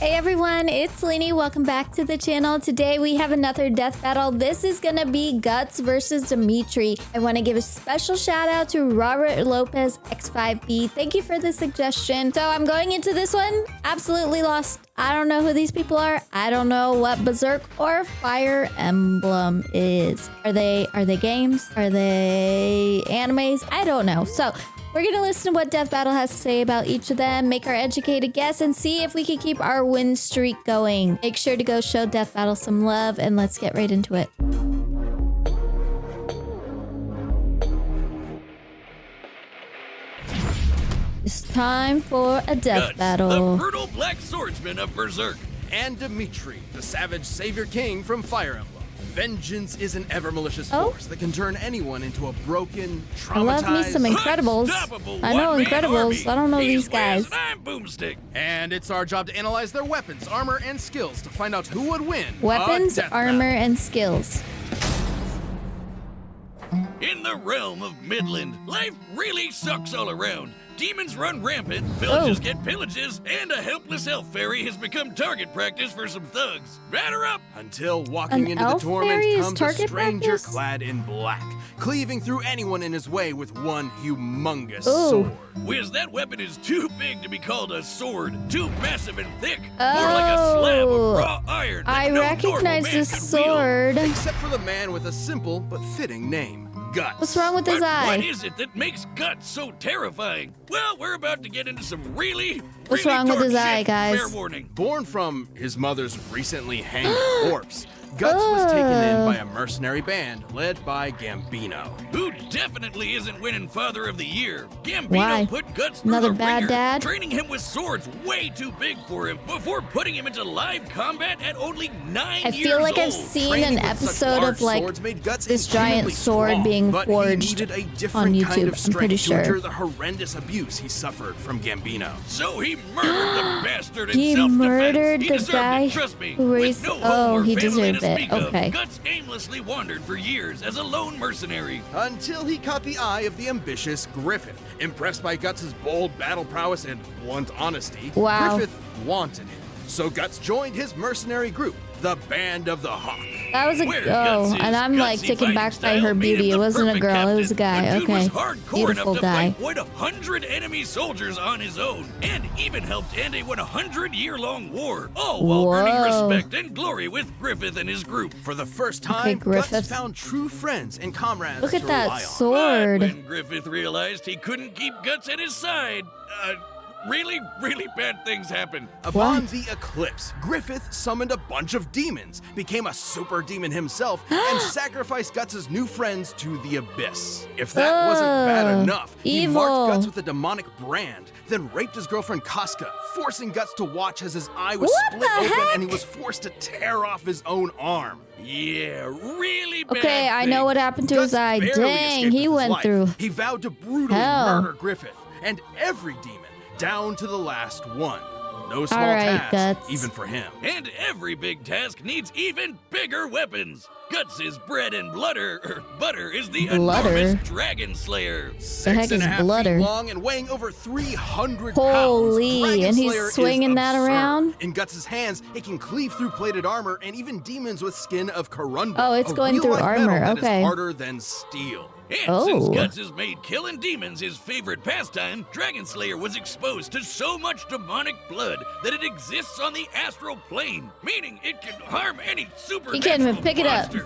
Hey everyone, it's Lenny. Welcome back to the channel. Today we have another death battle. This is gonna be Guts versus Dimitri. I want to give a special shout out to Robert Lopez X5B. Thank you for the suggestion. So I'm going into this one absolutely lost. I don't know who these people are. I don't know what Berserk or Fire Emblem is. Are they games? Are they animes? I don't know. So we're going to listen to what Death Battle has to say about each of them, make our educated guess, and see if we can keep our win streak going. Make sure to go show Death Battle some love, and let's get right into it. It's time for a death Guts, battle. the brutal black swordsman of Berserk. And Dimitri, the savage savior king from Fire Emblem. Vengeance is an ever-malicious force that can turn anyone into a broken, I love me traumatized... some Incredibles. I know Incredibles. I don't know these guys. I'm Boomstick. And it's our job to analyze their weapons, armor, and skills to find out who would win. Weapons, a death armor, battle. and skills. In the realm of Midland, life really sucks all around. Demons run rampant, villages get pillages, and a helpless elf fairy has become target practice for some thugs. Batter up! Until walking An into the elf torment fairy is comes a target stranger practice? clad in black, cleaving through anyone in his way with one humongous Ooh. sword. Whiz, that weapon is too big to be called a sword, too massive and thick, more like a slab of raw iron that I no recognize normal man this could wield. sword. Except for the man with a simple but fitting name, Guts. What's wrong with his But eye? what is it that makes Guts so terrifying? Well, we're about to get into some really What's really wrong with dark his shit. eye, guys? Oh, Fair warning. Born from his mother's recently hanged corpse, Guts was taken in by a mercenary band led by Gambino. Who definitely isn't winning Father of the Year. Gambino Why? put Guts through Another the bad ringer, dad? training him with swords way too big for him before putting him into live combat at only 9 I years feel like I've old. seen Training an with such episode large of like swords made Guts this giant infinitely sword strong, being but forged he needed a on different YouTube. kind of I'm strength pretty to sure. endure the horrendous abuse he suffered from Gambino. So he murdered the bastard in He self-defense. murdered He the deserved guy it, trust me. who With raised- no home oh, or he family deserved to it. speak of, Okay. Guts aimlessly wandered for years as a lone mercenary. Until he caught the eye of the ambitious Griffith. Impressed by Guts' bold battle prowess and blunt honesty, Wow. Griffith wanted him. So Guts joined his mercenary group, the Band of the Hawk. That was a Where oh, Guts' and I'm like gutsy taken back fighting by her style made beauty. him It the wasn't a perfect girl, it captain. was a guy. The dude Okay, was hardcore beautiful enough to guy. fight 100 enemy soldiers on his own, and even helped end a 100-year-long war, all while earning Whoa. respect and glory with Griffith and his group. For the first Okay, time, Griffith. Guts found true friends and comrades Look to at rely that on. sword. But when Griffith realized he couldn't keep Guts at his side, really bad things happened. Upon the eclipse, Griffith summoned a bunch of demons, became a super demon himself, and sacrificed Guts' new friends to the abyss. If that wasn't bad enough, he evil. marked Guts with a demonic brand, then raped his girlfriend Casca, forcing Guts to watch as his eye was What split the open heck? and he was forced to tear off his own arm. Yeah, really bad Okay, I know things. what happened to his Guts eye. barely Dang, escaped he with his went life. through. He vowed to brutally hell. murder Griffith and every demon, down to the last one. No small right, task, Guts. even for him. And every big task needs even bigger weapons. Guts' bread and butter is the Bludder? enormous Dragon Slayer. The heck is 6.5 bludder? feet long and weighing over 300 Holy, pounds. Dragon and he's Slayer is swinging that absurd. around? In Guts' hands, it can cleave through plated armor and even demons with skin of Karunda. Oh, it's a going through real-life metal armor, that is okay. harder than steel. And since Oh. Guts has made killing demons his favorite pastime, Dragon Slayer was exposed to so much demonic blood that it exists on the astral plane, meaning it can harm any supernatural He can't even pick it up. monster.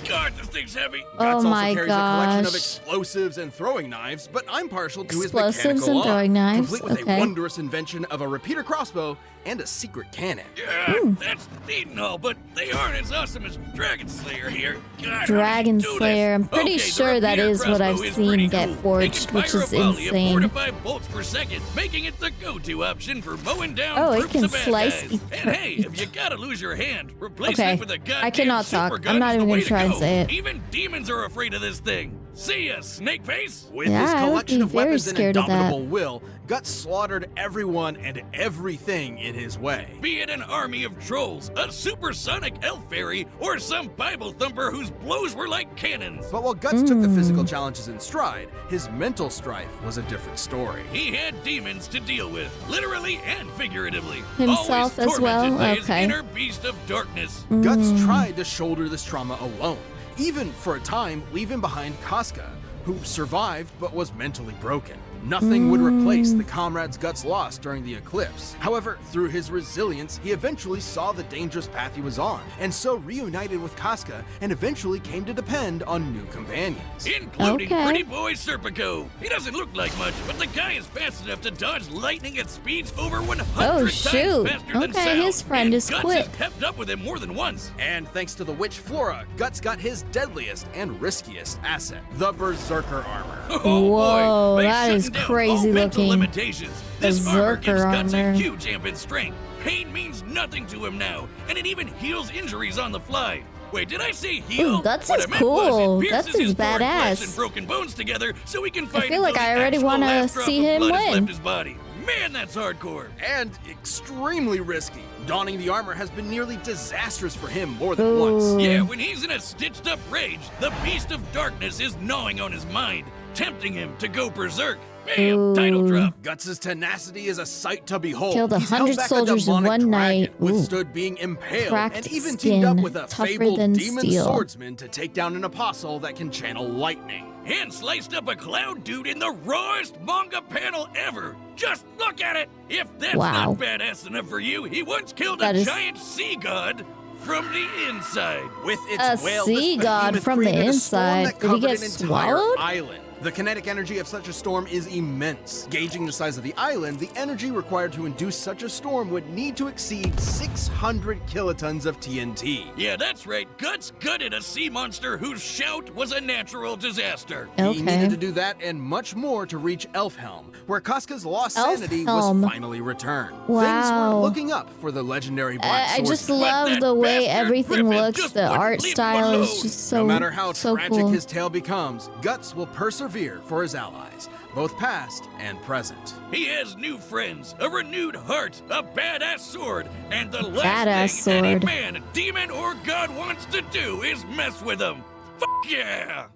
God, this thing's heavy. Oh Guts my also carries a collection of gosh. explosives and throwing knives, but I'm partial to his Explosives mechanical and arm, throwing knives, complete with okay. a wondrous invention of a repeater crossbow and a secret cannon. Yeah, that's neat and all, but they aren't as awesome as Dragon Slayer here. God, how Dragon did you do Slayer. this? I'm pretty Okay, the sure that repeater is what I've crossbow is seen pretty get cool. It forged, can which fire is a volley of 4 insane. to 5 bolts per second, making it the go-to option for mowing down Oh, it groups can of bad slice guys. each- And hey, if you gotta lose your hand, replace Okay, it with a goddamn I cannot talk. super gun I'm not is even the gonna way to try and go. say it. Even demons are afraid of this thing. See ya, Snakeface! With Yeah, his I would collection be of very weapons and scared of that. indomitable will, Guts slaughtered everyone and everything in his way. Be it an army of trolls, a supersonic elf fairy, or some Bible thumper whose blows were like cannons. But while Guts took the physical challenges in stride, his mental strife was a different story. He had demons to deal with, literally and figuratively. Himself always as well? tormented by Okay. his inner beast of darkness. Guts tried to shoulder this trauma alone, even for a time leaving behind Casca, who survived but was mentally broken. Nothing would replace the comrades Guts lost during the eclipse. However, through his resilience, he eventually saw the dangerous path he was on, and so reunited with Casca and eventually came to depend on new companions. Including Okay. pretty boy Serpico. He doesn't look like much, but the guy is fast enough to dodge lightning at speeds over 100 Oh, times shoot. faster than Okay, sound. his friend and is Guts quick. has kept up with him more than once. And thanks to the witch Flora, Guts got his deadliest and riskiest asset, the Berserker armor. Oh Whoa, boy, by that is shutting down crazy all mental looking. limitations, this armor Berserker gives Guts armor. a huge amp in strength. Pain means nothing to him now, and it even heals injuries on the fly. Wait, did I say heal? Ooh, Guts What is I meant was cool. it pierces Guts is his torn flesh badass. and broken bones together so he can fight feel like until I the already actual wanna last drop see of him blood has win. left his body. Man, that's hardcore. And extremely risky. Donning the armor has been nearly disastrous for him more than Ooh. once. Yeah, when he's in a stitched up rage, the beast of darkness is gnawing on his mind, tempting him to go berserk. Bam! Title Ooh. drop. Guts' tenacity is a sight to behold. Killed He's held 100 back a soldiers in demonic one dragon, night. Ooh. withstood being impaled, Cracked and even teamed up skin, with a tougher fabled than demon steel. swordsman to take down an apostle that can channel lightning. And sliced up a cloud dude in the rawest manga panel ever. Just look at it. If that's Wow. not badass enough for you, he once killed That a is- giant sea god from the inside. With its A whale, sea this god behemoth from the created a storm inside. that Did he covered get an entire swallowed? island. The kinetic energy of such a storm is immense. Gauging the size of the island, the energy required to induce such a storm would need to exceed 600 kilotons of TNT. Yeah, that's right. Guts gutted a sea monster whose shout was a natural disaster. He Okay. needed to do that and much more to reach Elfhelm, where Casca's lost sanity Elfhelm. was finally returned. Things Wow. were looking up for the legendary Black I Swordsman. just love that the way bastard everything Griffin looks. just The wouldn't art leave him style is alone. just so No matter how so tragic cool. his tale becomes, Guts will persevere for his allies, both past and present. He has new friends, a renewed heart, a badass sword, and the last Badass thing any sword. man, demon, or god wants to do is mess with him. Fuck yeah!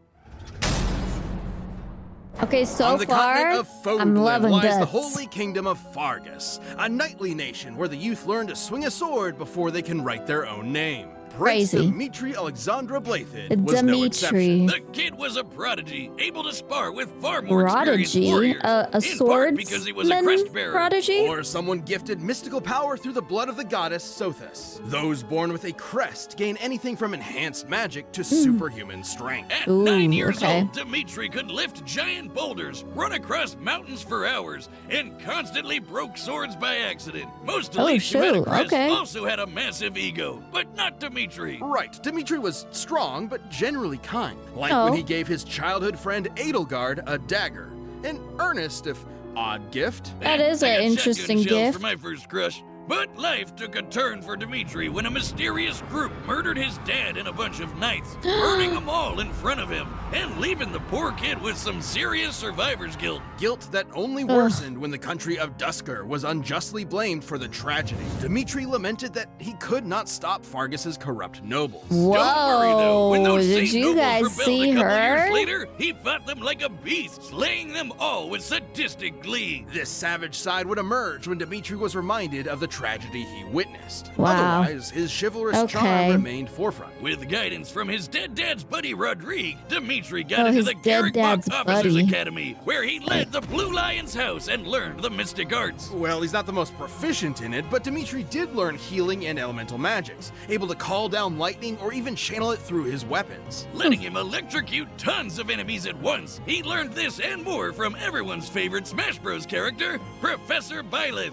Okay, so On the far, continent of I'm Fodlan loving lies Guts. the holy kingdom of Fargus, a knightly nation where the youth learn to swing a sword before they can write their own name. Prince Crazy. Dimitri Alexandra Blathid was no Dimitri. exception. The kid was a prodigy, able to spar with far more experienced Prodigy? warriors. A in part because he was a swordsman crest bearer. prodigy? Or someone gifted mystical power through the blood of the goddess Sothis. Those born with a crest gain anything from enhanced magic to superhuman strength. At Ooh, 9 years okay. old, Dimitri could lift giant boulders, run across mountains for hours, and constantly broke swords by accident. Most Oh, elite shoot, Humanicrest okay. also had a massive ego, but not Dimitri. Right, Dimitri was strong but generally kind, like Oh. when he gave his childhood friend Edelgard a dagger. An earnest, if odd gift. That Eh, is I an got interesting shotgun shells gift. for my first crush. But life took a turn for Dimitri when a mysterious group murdered his dad and a bunch of knights, burning them all in front of him, and leaving the poor kid with some serious survivor's guilt. Guilt that only worsened when the country of Dusker was unjustly blamed for the tragedy. Dimitri lamented that he could not stop Fargus's corrupt nobles. Don't worry though, when Whoa, those did Saint you nobles guys rebelled see a couple her? years later, he fought them like a beast, slaying them all with sadistic glee. This savage side would emerge when Dimitri was reminded of the tragedy he witnessed. Wow. Otherwise, his chivalrous Okay. charm remained forefront. With guidance from his dead dad's buddy Rodrigue, Dimitri got Oh, into his the dead Garrick dad's Officers buddy. Academy, where he led the Blue Lion's house and learned the mystic arts. Well, he's not the most proficient in it, but Dimitri did learn healing and elemental magics, able to call down lightning or even channel it through his weapons. Letting him electrocute tons of enemies at once. He learned this and more from everyone's favorite Smash Bros. Character, Professor Byleth.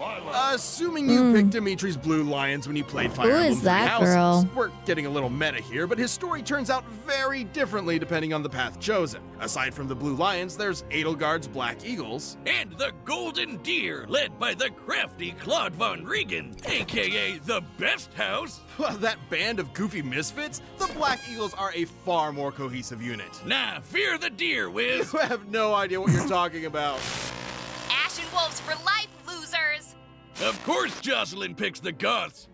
Assuming you you picked Dimitri's Blue Lions when you played Fire Emblem is Three that Houses. girl? We're getting a little meta here, but his story turns out very differently depending on the path chosen. Aside from the Blue Lions, there's Edelgard's Black Eagles. And the Golden Deer, led by the crafty Claude Von Regan, aka the Best House. That band of goofy misfits? The Black Eagles are a far more cohesive unit. Nah, fear the deer, Wiz. You have no idea what you're talking about. Ashen Wolves for life, losers! Of course Jocelyn picks the Goths.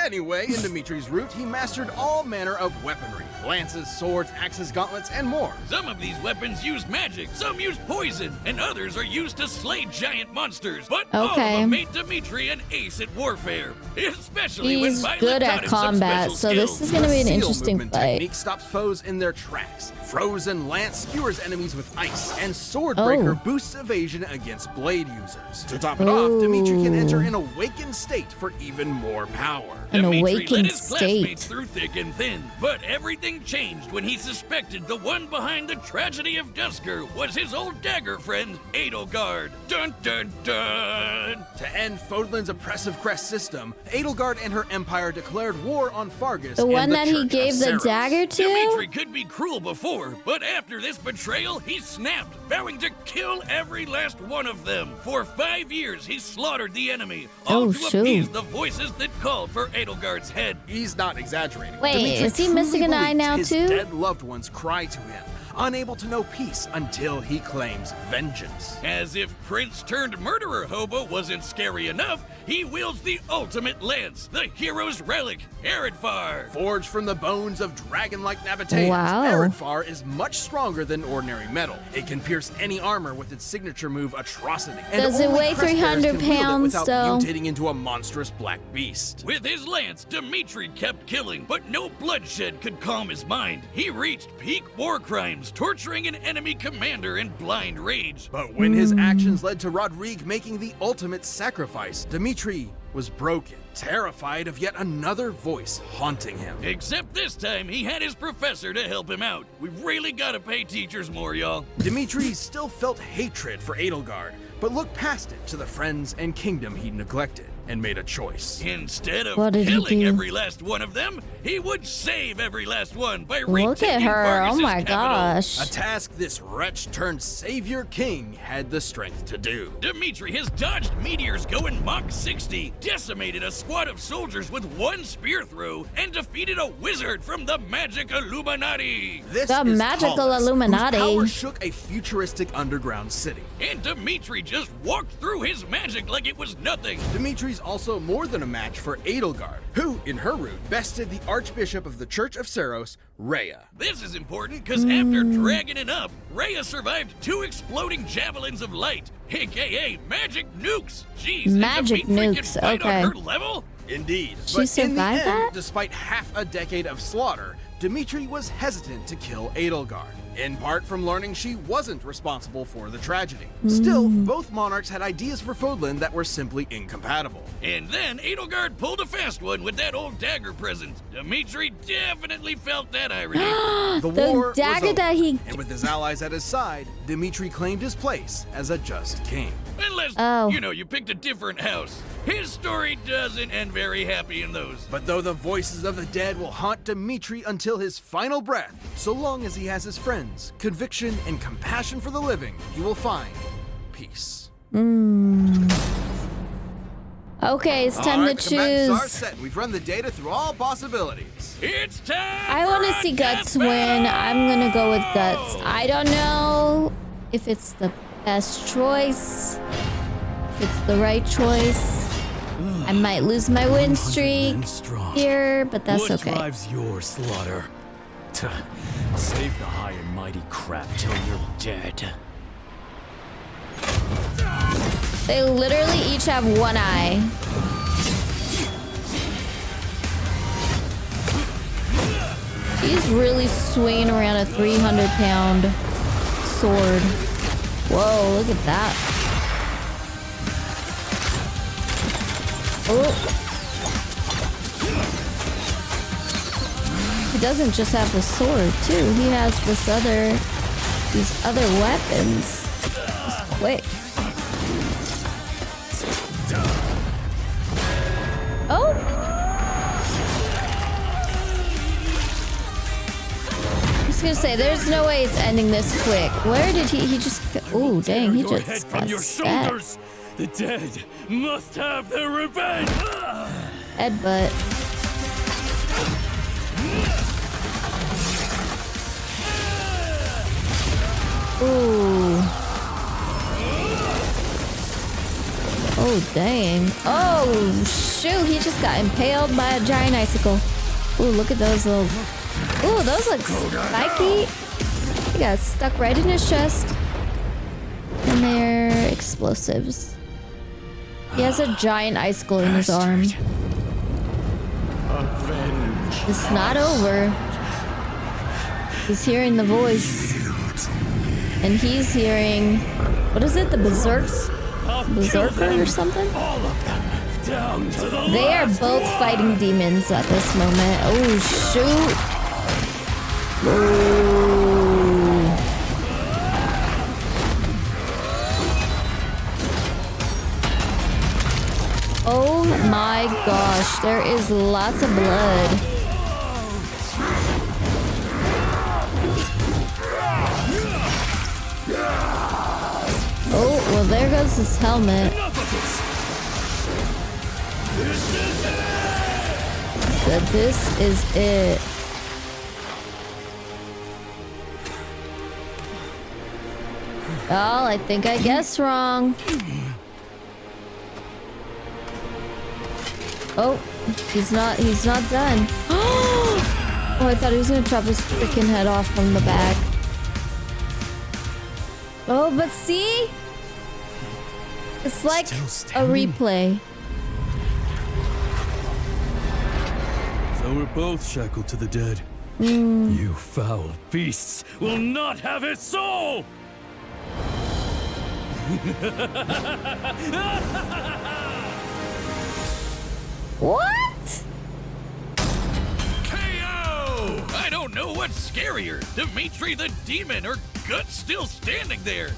Anyway, in Dimitri's route, he mastered all manner of weaponry. Lances, swords, axes, gauntlets, and more. Some of these weapons use magic, some use poison, and others are used to slay giant monsters. But all of them made Dimitri an ace at warfare, especially when He's Violet good taught at him some combat, special so this skills. is gonna be an Seal interesting movement fight. technique stops foes in their tracks. Frozen Lance skewers enemies with ice, and Swordbreaker boosts evasion against blade users. To top it off, Dimitri can enter an awakened state for even more power. An Dimitri awakened led his state. classmates through thick and thin, but everything changed when he suspected the one behind the tragedy of Dusker was his old dagger friend, Edelgard. Dun dun dun! To end Fodlan's oppressive crest system, Edelgard and her empire declared war on Fargus. The one and the that he Church gave of the Ceros. dagger to? Dimitri could be cruel before, but after this betrayal, he snapped, vowing to kill every last one of them. For 5 years, he slaughtered the enemy, all to appease the voices that called for Edelgard's head. He's not exaggerating. Wait, Dimitri is he truly missing an eye believes now his too? dead loved ones cry to him, unable to know peace until he claims vengeance. As if Prince turned murderer hobo wasn't scary enough, he wields the ultimate lance, the hero's relic, Eredfar. Forged from the bones of dragon-like Nabateans, Wow. Eredfar is much stronger than ordinary metal. It can pierce any armor with its signature move, Atrocity. And Does it only weigh crest bearers 300 can wield it pounds, without though? mutating into a monstrous black beast. With his lance, Dimitri kept killing, but no bloodshed could calm his mind. He reached peak war crimes, torturing an enemy commander in blind rage. But when his actions led to Rodrigue making the ultimate sacrifice, Dimitri was broken, terrified of yet another voice haunting him. Except this time, he had his professor to help him out. We really gotta pay teachers more, y'all. Dimitri still felt hatred for Edelgard, but looked past it to the friends and kingdom he neglected and made a choice. Instead of What did he killing do? every last one of them, he would save every last one by Look retaking at her. Oh Vargas's my capital. gosh. A task this wretch turned savior king had the strength to do. Dimitri has dodged meteors going Mach 60, decimated a squad of soldiers with one spear throw, and defeated a wizard from the magic Illuminati. This The is magical Paulus, Illuminati. whose power shook a futuristic underground city. And Dimitri just walked through his magic like it was nothing. Dimitri's also more than a match for Edelgard, who, in her route, bested the Archbishop of the Church of Ceros, Rhea. This is important because after dragging it up, Rhea survived 2 exploding javelins of light, aka magic nukes. Jeez, Magic is Dimitri nukes, can fight okay. on her level? Indeed. She But in the survived end, that? despite half a decade of slaughter, Dimitri was hesitant to kill Edelgard, in part from learning she wasn't responsible for the tragedy. Still, both monarchs had ideas for Fodlan that were simply incompatible. And then Edelgard pulled a fast one with that old dagger present. Dimitri definitely felt that irony. The The war was dagger over, that he- and with his allies at his side, Dimitri claimed his place as a just king. Unless, you picked a different house. His story doesn't end very happy in those. But though the voices of the dead will haunt Dimitri until his final breath, so long as he has his friends, conviction, and compassion for the living, he will find peace. Okay, it's time to Alright, the combatants are choose. set. We've run the data through all possibilities. It's time. I want to see Guts win. I'm gonna go with Guts. I don't know if it's the best choice, if it's the right choice. I might lose my win streak here, but that's What okay. drives your slaughter? Save the high and mighty crap till you're dead. They literally each have one eye. He's really swinging around a 300-pound sword. Whoa, look at that. Oh. He doesn't just have the sword, too. He has these other weapons. Just quick. Oh! I was gonna say, there's no way it's ending this quick. Where did he just... Oh, dang, he Your head just from got your set. shoulders. The dead must have their revenge. Headbutt. Ooh. Oh, dang. Oh, shoot. He just got impaled by a giant icicle. Ooh, look at those little... Ooh, those look spiky. He got stuck right in his chest. And they're explosives. He has a giant icicle in his arm. It's not over. He's hearing the voice. And he's hearing... What is it? The Berserker or something? All of them down to the They are last both one. fighting demons at this moment. Oh, shoot. Ooh. Oh my gosh, there is lots of blood. Oh, well, there goes his helmet. So this is it. Oh, I think I guessed wrong. Oh, he's not done. Oh, I thought he was gonna chop his freaking head off from the back. Oh, but see? It's like a replay. So we're both shackled to the dead. You foul beasts will not have his soul! What? KO! I don't know what's scarier, Dimitri the demon or Guts still standing there.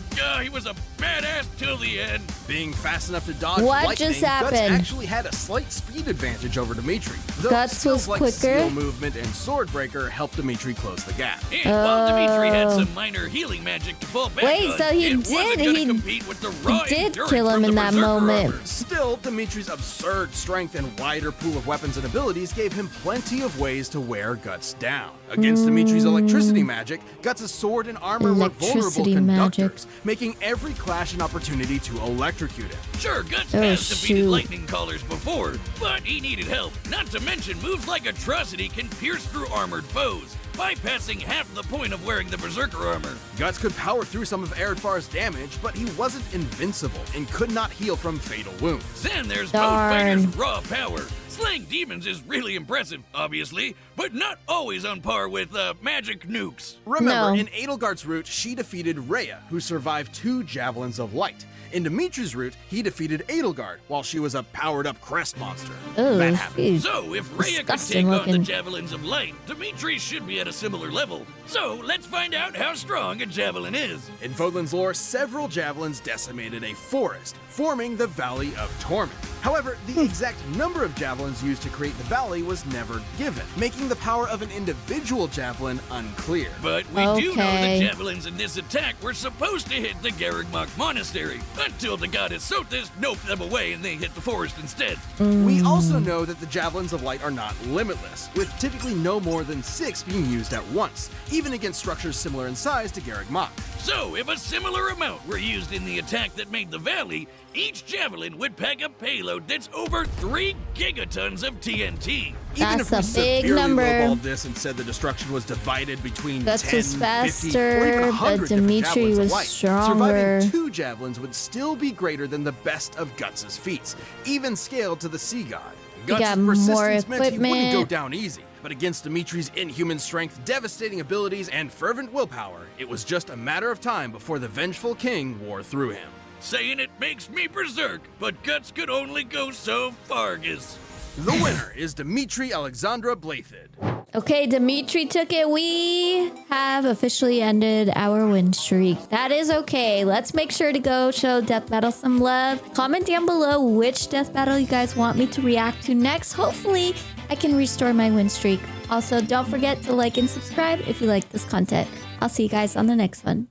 He was a badass till the end. Being fast enough to dodge What lightning, just Guts happened? actually had a slight speed advantage over Dimitri. Though Guts skills was like quicker? Seal movement and Swordbreaker helped Dimitri close the gap. And while Dimitri had some minor healing magic to fall back Wait, on, so he it wasn't did- gonna he compete with the raw did endurance kill him from in the that Berserker moment. armor. Still, Dimitri's absurd strength and wider pool of weapons and abilities gave him plenty of ways to wear Guts down. Against Dimitri's electricity magic, Guts' sword and armor were vulnerable Electricity conductors, making every clash an opportunity to electrocute him. Sure, Guts Oh, has defeated shoot. lightning callers before, but he needed help. Not to mention, moves like Atrocity can pierce through armored foes, bypassing half the point of wearing the Berserker armor. Guts could power through some of Eredfar's damage, but he wasn't invincible and could not heal from fatal wounds. Then there's Darn. both fighters' raw power. Slaying demons is really impressive, obviously, but not always on par with magic nukes. Remember, No. in Edelgard's route, she defeated Rhea, who survived 2 Javelins of Light. In Dimitri's route, he defeated Edelgard while she was a powered-up crest monster. Oh, That happened. jeez. So, if Rhea could Disgusting take on the looking. Javelins of Light, Dimitri should be at a similar level. So, let's find out how strong a Javelin is. In Vodlin's lore, several Javelins decimated a forest, forming the Valley of Torment. However, the exact number of Javelins used to create the valley was never given, making the power of an individual Javelin unclear. But we do know Okay. the Javelins in this attack were supposed to hit the Garrigmok Monastery, until the goddess Sothis noped them away and they hit the forest instead. We also know that the Javelins of Light are not limitless, with typically no more than 6 being used at once, even against structures similar in size to Garrigmok. So, if a similar amount were used in the attack that made the valley, each Javelin would pack a payload that's over 3 gigatons of TNT. Even if we That's a big severely number. lowballed this and said the destruction was divided between Guts 10, was 50, or even faster, 100 but different Dimitri Javelins of was Light, stronger. surviving 2 Javelins would still be greater than the best of Guts' feats, even scaled to the Sea God. Guts' got more persistence meant he wouldn't go equipment. down easy, but against Dimitri's inhuman strength, devastating abilities, and fervent willpower, it was just a matter of time before the vengeful king wore through him. Saying it makes me berserk, but Guts could only go so fargus. The winner is Dimitri Alexandra Blathid. Okay, Dimitri took it. We have officially ended our win streak. That is okay. Let's make sure to go show Death Battle some love. Comment down below which Death Battle you guys want me to react to next. Hopefully, I can restore my win streak. Also, don't forget to like and subscribe if you like this content. I'll see you guys on the next one. Bye.